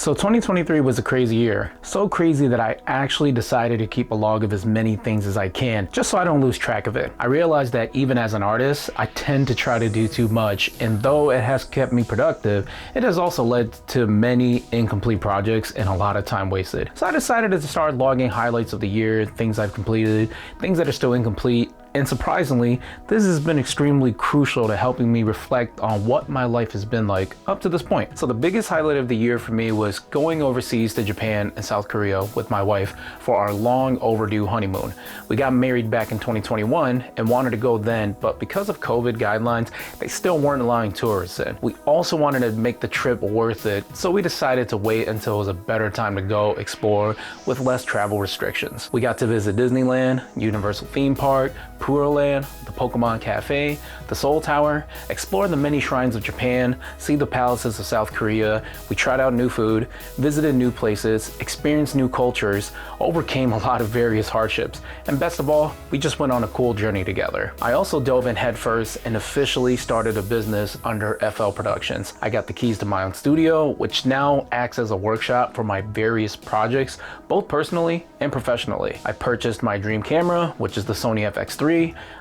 So 2023 was a crazy year. So crazy that I actually decided to keep a log of as many things as I can, just so I don't lose track of it. I realized that even as an artist, I tend to try to do too much, and though it has kept me productive, it has also led to many incomplete projects and a lot of time wasted. So I decided to start logging highlights of the year, things I've completed, things that are still incomplete. And surprisingly, this has been extremely crucial to helping me reflect on what my life has been like up to this point. So the biggest highlight of the year for me was going overseas to Japan and South Korea with my wife for our long overdue honeymoon. We got married back in 2021 and wanted to go then, but because of COVID guidelines, they still weren't allowing tourists in. We also wanted to make the trip worth it, so we decided to wait until it was a better time to go explore with less travel restrictions. We got to visit Disneyland, Universal Theme Park, Puro Land, the Pokemon Cafe, the Seoul Tower, explore the many shrines of Japan, see the palaces of South Korea. We tried out new food, visited new places, experienced new cultures, overcame a lot of various hardships, and best of all, we just went on a cool journey together. I also dove in headfirst and officially started a business under FL Productions. I got the keys to my own studio, which now acts as a workshop for my various projects, both personally and professionally. I purchased my dream camera, which is the Sony FX3.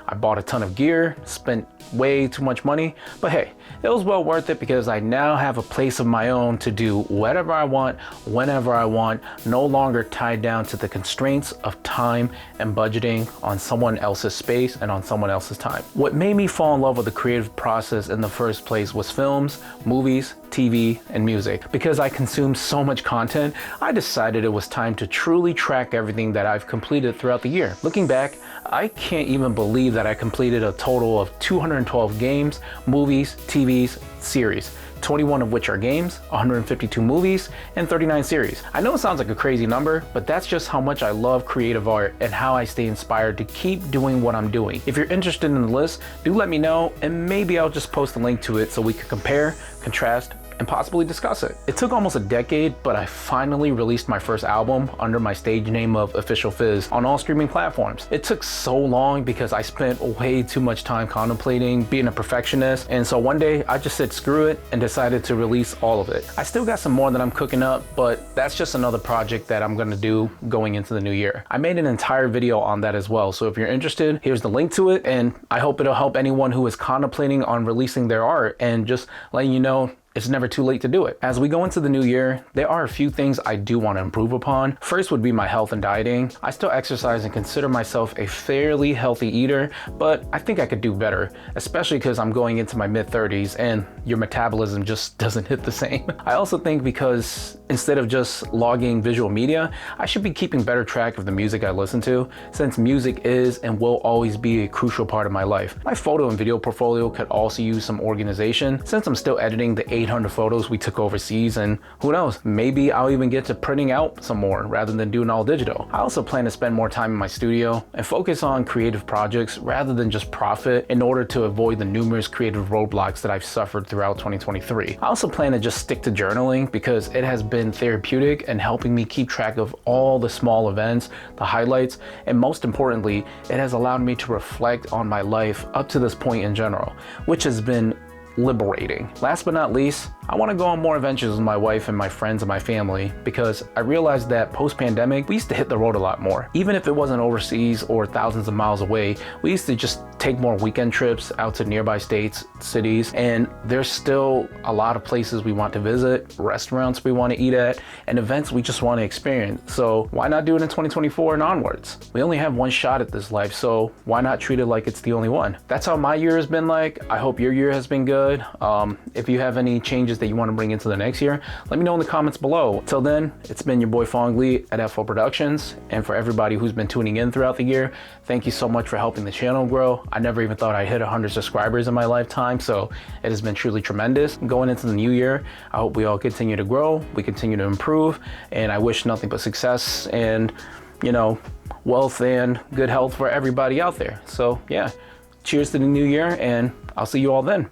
I bought a ton of gear, spent way too much money, but hey, it was well worth it because I now have a place of my own to do whatever I want, whenever I want, no longer tied down to the constraints of time and budgeting on someone else's space and on someone else's time. What made me fall in love with the creative process in the first place was films, movies, TV, and music. Because I consume so much content, I decided it was time to truly track everything that I've completed throughout the year. Looking back, I can't even believe that I completed a total of 212 games, movies, TVs, series. 21 of which are games, 152 movies, and 39 series. I know it sounds like a crazy number, but that's just how much I love creative art and how I stay inspired to keep doing what I'm doing. If you're interested in the list, do let me know, and maybe I'll just post a link to it so we can compare, contrast, and possibly discuss it. It took almost a decade, but I finally released my first album under my stage name of Official Fizz on all streaming platforms. It took so long because I spent way too much time contemplating, being a perfectionist, and so one day I just said screw it and decided to release all of it. I still got some more that I'm cooking up, but that's just another project that I'm gonna do going into the new year. I made an entire video on that as well, so if you're interested, here's the link to it, and I hope it'll help anyone who is contemplating on releasing their art and just letting you know it's never too late to do it. As we go into the new year, there are a few things I do want to improve upon. First would be my health and dieting. I still exercise and consider myself a fairly healthy eater, but I think I could do better, especially because I'm going into my mid-30s and your metabolism just doesn't hit the same. I also think because instead of just logging visual media, I should be keeping better track of the music I listen to, since music is and will always be a crucial part of my life. My photo and video portfolio could also use some organization, since I'm still editing the 800 photos we took overseas, and who knows, maybe I'll even get to printing out some more rather than doing all digital. I also plan to spend more time in my studio and focus on creative projects rather than just profit in order to avoid the numerous creative roadblocks that I've suffered throughout 2023. I also plan to just stick to journaling because it has been therapeutic and helping me keep track of all the small events, the highlights, and most importantly, it has allowed me to reflect on my life up to this point in general, which has been liberating. Last but not least, I want to go on more adventures with my wife and my friends and my family because I realized that post-pandemic, we used to hit the road a lot more. Even if it wasn't overseas or thousands of miles away, we used to just take more weekend trips out to nearby states, cities, and there's still a lot of places we want to visit, restaurants we want to eat at, and events we just want to experience. So why not do it in 2024 and onwards? We only have one shot at this life, so why not treat it like it's the only one? That's how my year has been like. I hope your year has been good. If you have any changes that you want to bring into the next year, let me know in the comments below. Till then, it's been your boy Phong Le at FL Productions, and for everybody who's been tuning in throughout the year, thank you so much for helping the channel grow. I never even thought I'd hit 100 subscribers in my lifetime, so it has been truly tremendous. Going into the new year, I hope we all continue to grow, we continue to improve, and I wish nothing but success and, you know, wealth and good health for everybody out there. So yeah, cheers to the new year, and I'll see you all then.